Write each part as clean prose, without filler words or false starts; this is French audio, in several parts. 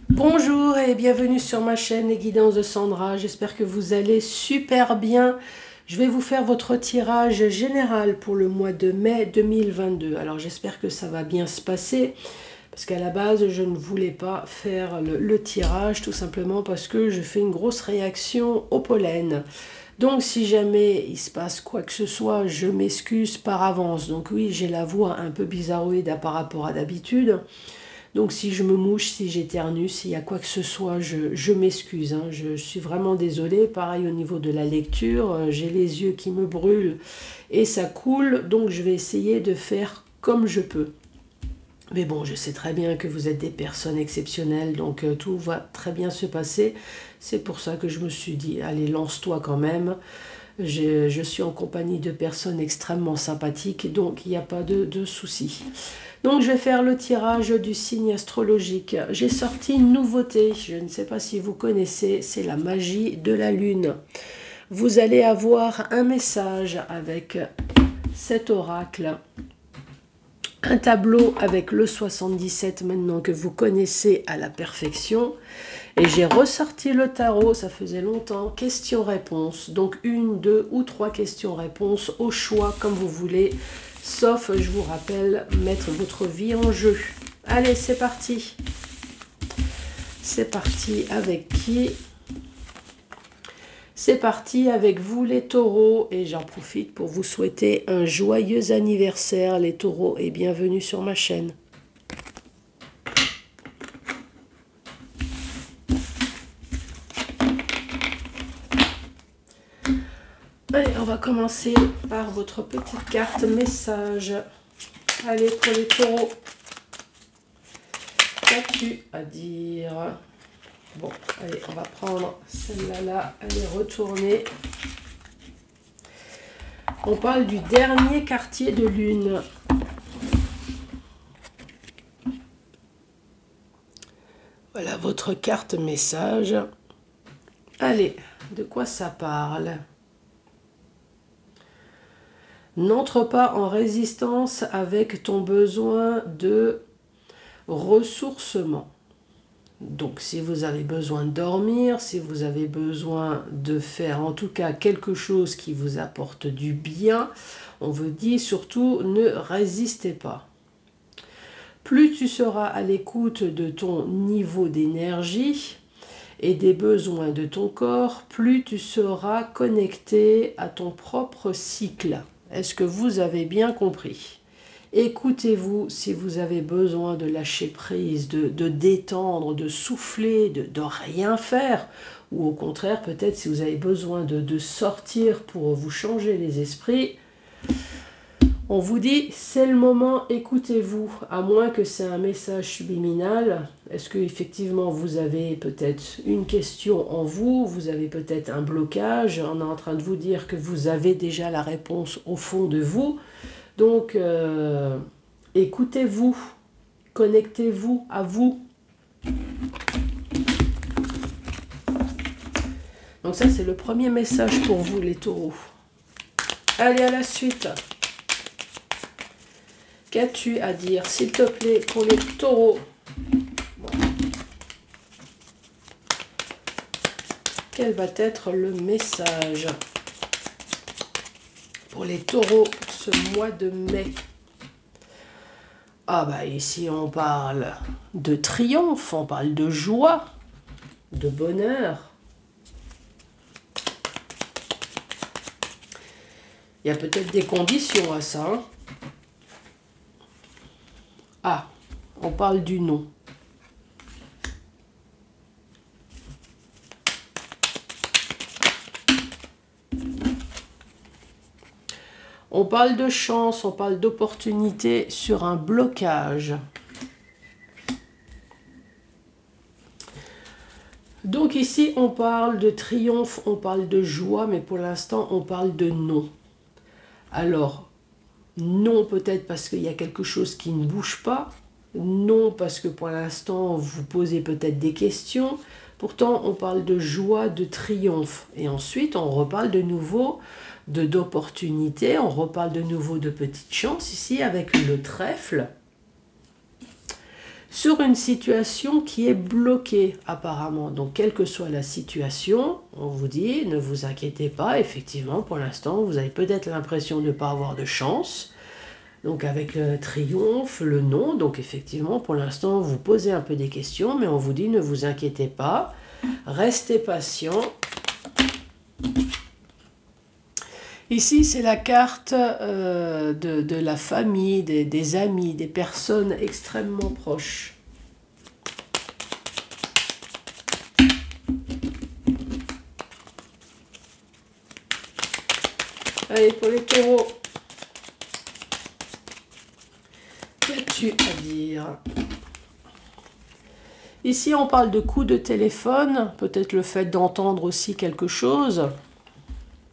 Bonjour et bienvenue sur ma chaîne Les Guidances de Sandra. J'espère que vous allez super bien. Je vais vous faire votre tirage général pour le mois de mai 2022. Alors j'espère que ça va bien se passer parce qu'à la base je ne voulais pas faire le tirage tout simplement parce que je fais une grosse réaction au pollen. Donc si jamais il se passe quoi que ce soit, je m'excuse par avance. Donc oui, j'ai la voix un peu bizarroïde par rapport à d'habitude. Donc si je me mouche, si j'éternue, s'il y a quoi que ce soit, je m'excuse. Hein. Je suis vraiment désolée. Pareil au niveau de la lecture, j'ai les yeux qui me brûlent et ça coule. Donc je vais essayer de faire comme je peux. Mais bon, je sais très bien que vous êtes des personnes exceptionnelles, donc tout va très bien se passer. C'est pour ça que je me suis dit, allez, lance-toi quand même. Je suis en compagnie de personnes extrêmement sympathiques, donc il n'y a pas de souci. Donc je vais faire le tirage du signe astrologique. J'ai sorti une nouveauté, je ne sais pas si vous connaissez, c'est la magie de la lune. Vous allez avoir un message avec cet oracle. Un tableau avec le 77 maintenant que vous connaissez à la perfection. Et j'ai ressorti le tarot, ça faisait longtemps, questions-réponses. Donc une, deux ou trois questions-réponses au choix comme vous voulez. Sauf, je vous rappelle, mettre votre vie en jeu. Allez, c'est parti. C'est parti avec qui? C'est parti avec vous les taureaux et j'en profite pour vous souhaiter un joyeux anniversaire les taureaux et bienvenue sur ma chaîne. Allez, on va commencer par votre petite carte message. Allez, pour les taureaux, qu'as-tu à dire? Bon, allez, on va prendre celle-là, là, elle est retournée. On parle du dernier quartier de lune. Voilà votre carte message. Allez, de quoi ça parle? N'entre pas en résistance avec ton besoin de ressourcement. Donc, si vous avez besoin de dormir, si vous avez besoin de faire en tout cas quelque chose qui vous apporte du bien, on vous dit surtout ne résistez pas. Plus tu seras à l'écoute de ton niveau d'énergie et des besoins de ton corps, plus tu seras connecté à ton propre cycle. Est-ce que vous avez bien compris? Écoutez-vous si vous avez besoin de lâcher prise, de détendre, de souffler, de rien faire. Ou au contraire, peut-être si vous avez besoin de sortir pour vous changer les esprits. On vous dit, c'est le moment, écoutez-vous. À moins que c'est un message subliminal. Est-ce que effectivement vous avez peut-être une question en vous? Vous avez peut-être un blocage. On est en train de vous dire que vous avez déjà la réponse au fond de vous. Donc, écoutez-vous, connectez-vous à vous. Donc ça, c'est le premier message pour vous, les taureaux. Allez, à la suite. Qu'as-tu à dire, s'il te plaît, pour les taureaux? Bon. Quel va être le message pour les taureaux ce mois de mai? Ah bah ici on parle de triomphe, on parle de joie, de bonheur. Il y a peut-être des conditions à ça. Hein. Ah, on parle du non. On parle de chance, on parle d'opportunité sur un blocage. Donc ici, on parle de triomphe, on parle de joie, mais pour l'instant, on parle de non. Alors, non peut-être parce qu'il y a quelque chose qui ne bouge pas. Non parce que pour l'instant, vous posez peut-être des questions. Pourtant, on parle de joie, de triomphe. Et ensuite, on reparle de nouveau d'opportunités. On reparle de nouveau de petites chances ici avec le trèfle. sur une situation qui est bloquée apparemment. Donc quelle que soit la situation, on vous dit ne vous inquiétez pas, effectivement pour l'instant vous avez peut-être l'impression de ne pas avoir de chance. Donc avec le triomphe, le non, donc effectivement pour l'instant vous posez un peu des questions, mais on vous dit ne vous inquiétez pas, restez patient. Ici, c'est la carte de la famille, des amis, des personnes extrêmement proches. Allez, pour les taureaux, qu'as-tu à dire? Ici, on parle de coup de téléphone, peut-être le fait d'entendre aussi quelque chose.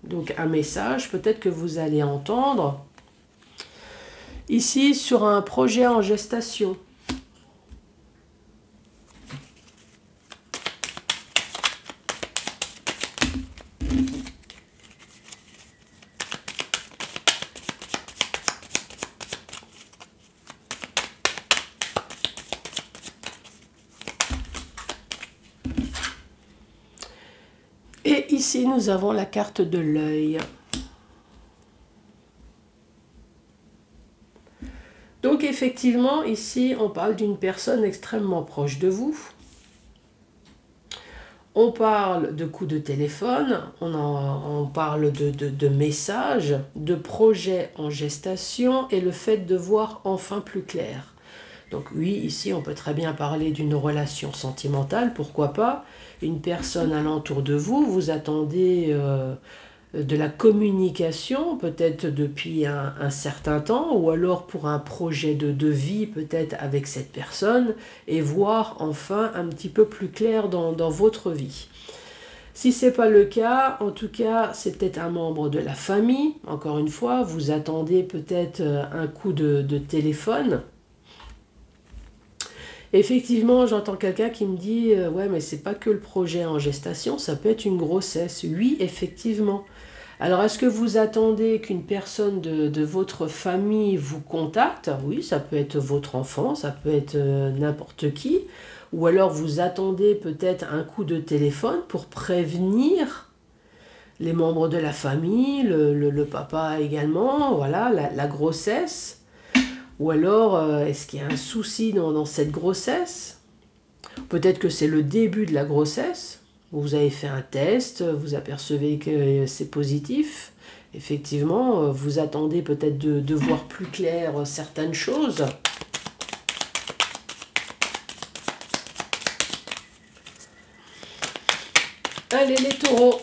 Donc un message, peut-être que vous allez entendre. Ici, sur un projet en gestation. Et ici, nous avons la carte de l'œil. Donc effectivement, ici, on parle d'une personne extrêmement proche de vous. On parle de coups de téléphone, on parle de messages, de projets en gestation et le fait de voir enfin plus clair. Donc oui, ici, on peut très bien parler d'une relation sentimentale, pourquoi pas. Une personne alentour de vous, vous attendez de la communication, peut-être depuis un certain temps, ou alors pour un projet de vie, peut-être avec cette personne, et voir enfin un petit peu plus clair dans votre vie. Si ce n'est pas le cas, en tout cas, c'est peut-être un membre de la famille. Encore une fois, vous attendez peut-être un coup de téléphone. Effectivement, j'entends quelqu'un qui me dit « Ouais, mais c'est pas que le projet en gestation, ça peut être une grossesse. » Oui, effectivement. Alors, est-ce que vous attendez qu'une personne de votre famille vous contacte? Oui, ça peut être votre enfant, ça peut être n'importe qui. Ou alors, vous attendez peut-être un coup de téléphone pour prévenir les membres de la famille, le papa également, voilà, la grossesse. Ou alors, est-ce qu'il y a un souci dans cette grossesse? Peut-être que c'est le début de la grossesse. Vous avez fait un test, vous apercevez que c'est positif. Effectivement, vous attendez peut-être de voir plus clair certaines choses. Allez les taureaux,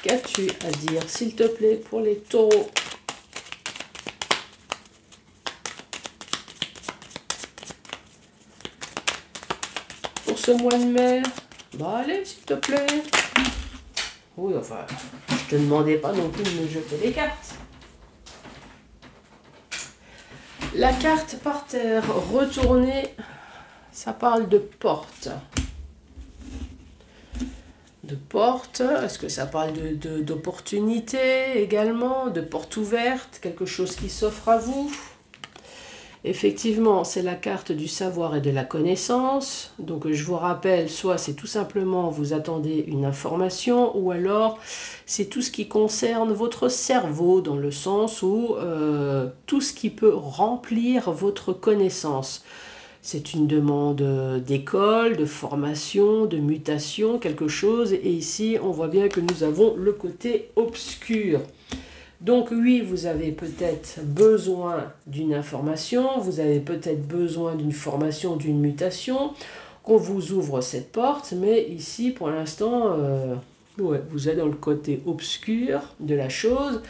qu'as-tu à dire, s'il te plaît, pour les taureaux? Pour ce mois de mai, bah allez, s'il te plaît. Oui, enfin, je te demandais pas non plus de me jeter les cartes. La carte par terre, retournée, ça parle de porte. De porte, est-ce que ça parle d'opportunité également, de porte ouverte, quelque chose qui s'offre à vous? Effectivement, c'est la carte du savoir et de la connaissance. Donc je vous rappelle, soit c'est tout simplement vous attendez une information, ou alors c'est tout ce qui concerne votre cerveau, dans le sens où tout ce qui peut remplir votre connaissance. C'est une demande d'école, de formation, de mutation, quelque chose. Et ici, on voit bien que nous avons le côté obscur. Donc oui, vous avez peut-être besoin d'une information, vous avez peut-être besoin d'une formation, d'une mutation, qu'on vous ouvre cette porte, mais ici, pour l'instant, ouais, vous êtes dans le côté obscur de la chose.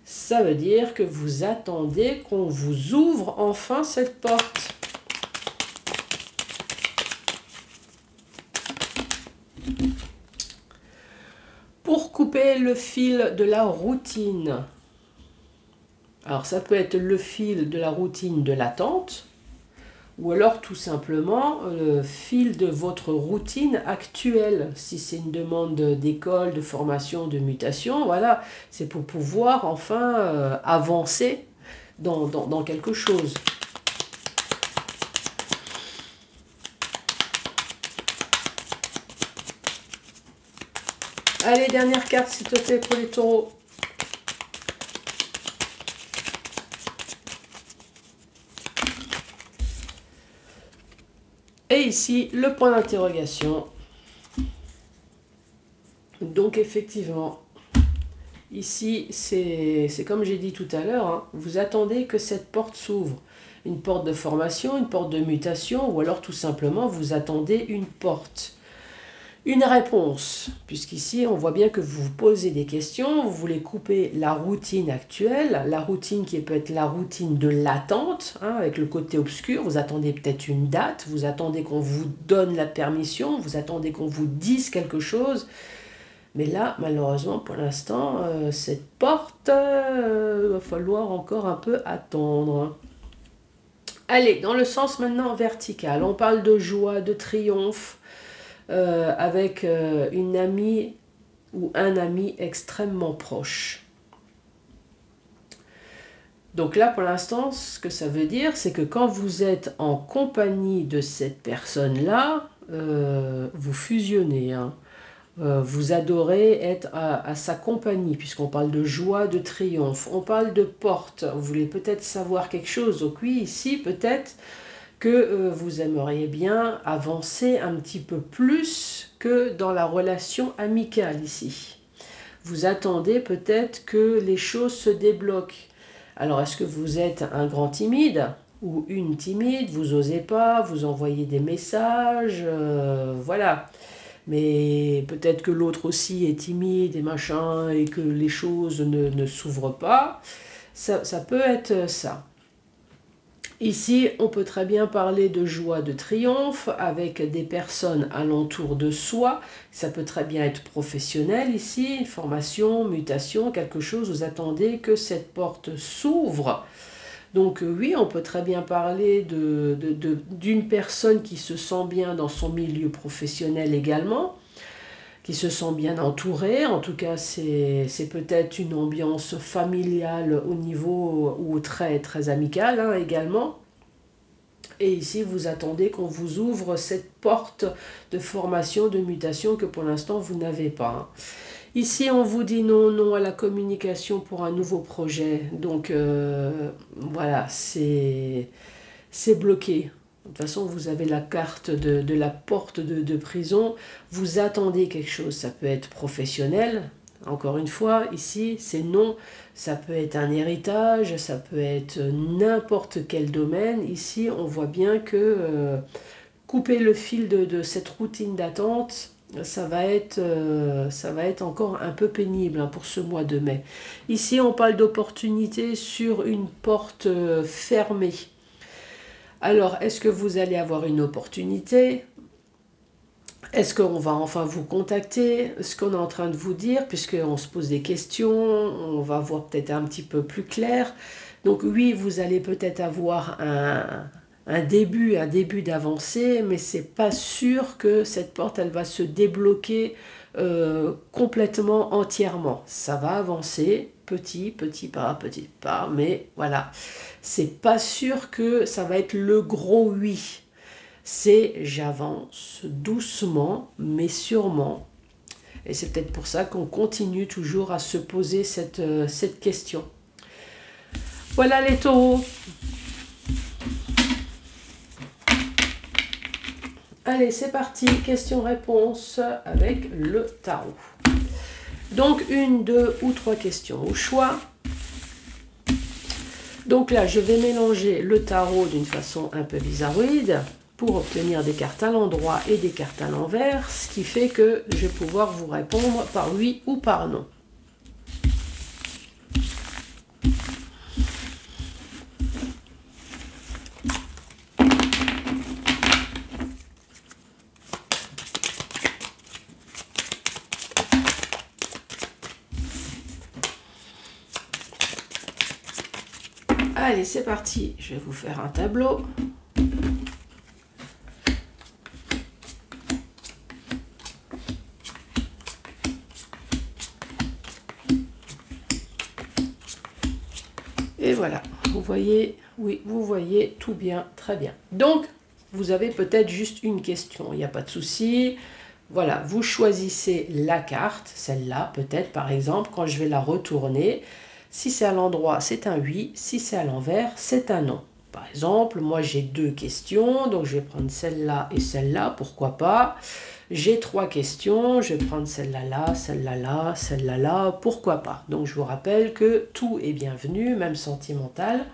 Ça veut dire que vous attendez qu'on vous ouvre enfin cette porte. Pour couper le fil de la routine. Alors ça peut être le fil de la routine de l'attente, ou alors tout simplement le fil de votre routine actuelle. Si c'est une demande d'école, de formation, de mutation, voilà, c'est pour pouvoir enfin avancer dans quelque chose. Allez, dernière carte, s'il te plaît, pour les taureaux. Et ici, le point d'interrogation. Donc, effectivement, ici, c'est comme j'ai dit tout à l'heure, hein, vous attendez que cette porte s'ouvre. Une porte de formation, une porte de mutation, ou alors tout simplement, vous attendez une porte. Une réponse, puisqu'ici, on voit bien que vous vous posez des questions, vous voulez couper la routine actuelle, la routine qui peut être la routine de l'attente, hein, avec le côté obscur, vous attendez peut-être une date, vous attendez qu'on vous donne la permission, vous attendez qu'on vous dise quelque chose, mais là, malheureusement, pour l'instant, cette porte, va falloir encore un peu attendre. Allez, dans le sens maintenant vertical, on parle de joie, de triomphe, avec une amie ou un ami extrêmement proche. Donc là, pour l'instant, ce que ça veut dire, c'est que quand vous êtes en compagnie de cette personne-là, vous fusionnez, hein. Vous adorez être à sa compagnie, puisqu'on parle de joie, de triomphe. On parle de porte. Vous voulez peut-être savoir quelque chose. Donc oui, ici, peut-être que vous aimeriez bien avancer un petit peu plus que dans la relation amicale ici. Vous attendez peut-être que les choses se débloquent. Alors, est-ce que vous êtes un grand timide ou une timide? Vous n'osez pas, vous envoyez des messages, voilà. Mais peut-être que l'autre aussi est timide et machin, et que les choses ne s'ouvrent pas. Ça peut être ça. Ici, on peut très bien parler de joie, de triomphe, avec des personnes alentour de soi. Ça peut très bien être professionnel ici, une formation, mutation, quelque chose. Vous attendez que cette porte s'ouvre. Donc oui, on peut très bien parler d'une personne qui se sent bien dans son milieu professionnel également, qui se sent bien entourée. En tout cas, c'est peut-être une ambiance familiale au niveau ou très, très amicale, hein, également. Et ici, vous attendez qu'on vous ouvre cette porte de formation, de mutation que pour l'instant, vous n'avez pas, hein. Ici, on vous dit non, non à la communication pour un nouveau projet. Donc, voilà, c'est bloqué. De toute façon, vous avez la carte de la porte de prison. Vous attendez quelque chose. Ça peut être professionnel. Encore une fois, ici, c'est non. Ça peut être un héritage, ça peut être n'importe quel domaine. Ici, on voit bien que couper le fil de cette routine d'attente, ça va être encore un peu pénible, hein, pour ce mois de mai. Ici, on parle d'opportunité sur une porte fermée. Alors, est-ce que vous allez avoir une opportunité? Est-ce qu'on va enfin vous contacter? Ce qu'on est en train de vous dire, puisqu'on se pose des questions, on va voir peut-être un petit peu plus clair. Donc oui, vous allez peut-être avoir un début d'avancée, mais c'est pas sûr que cette porte, elle va se débloquer complètement, entièrement. Ça va avancer, petit pas, mais voilà. C'est pas sûr que ça va être le gros oui. C'est j'avance doucement, mais sûrement. Et c'est peut-être pour ça qu'on continue toujours à se poser cette question. Voilà les taureaux. Allez, c'est parti, question-réponse avec le tarot. Donc, 1, 2 ou 3 questions au choix. Donc là, je vais mélanger le tarot d'une façon un peu bizarroïde pour obtenir des cartes à l'endroit et des cartes à l'envers, ce qui fait que je vais pouvoir vous répondre par oui ou par non. Allez, c'est parti, je vais vous faire un tableau. Et voilà. Vous voyez? Oui, vous voyez tout bien, très bien. Donc, vous avez peut-être juste une question, il n'y a pas de souci. Voilà, vous choisissez la carte, celle-là peut-être par exemple, quand je vais la retourner. Si c'est à l'endroit, c'est un oui. Si c'est à l'envers, c'est un non. Par exemple, moi j'ai 2 questions, donc je vais prendre celle-là et celle-là, pourquoi pas. J'ai 3 questions, je vais prendre celle-là là, celle-là là, celle-là là, pourquoi pas. Donc je vous rappelle que tout est bienvenu, même sentimental.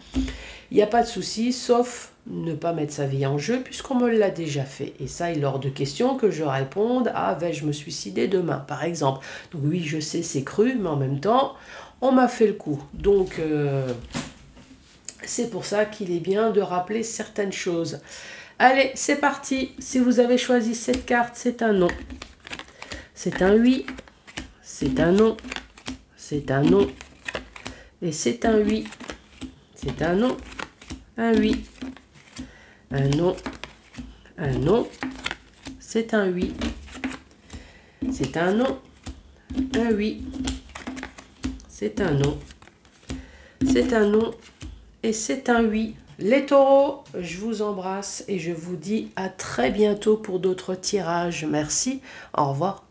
Il n'y a pas de souci, sauf ne pas mettre sa vie en jeu, puisqu'on me l'a déjà fait. Et ça, il est hors de question que je réponde à « vais-je me suicider demain ?» par exemple. Donc oui, je sais, c'est cru, mais en même temps, on m'a fait le coup. Donc, c'est pour ça qu'il est bien de rappeler certaines choses. Allez, c'est parti. Si vous avez choisi cette carte, c'est un non. C'est un oui. C'est un non. C'est un non. Et c'est un oui. C'est un non. Un oui. Un non. Un non. C'est un oui. C'est un non. Un oui. C'est un non. C'est un non. Et c'est un oui. Les taureaux, je vous embrasse et je vous dis à très bientôt pour d'autres tirages. Merci. Au revoir.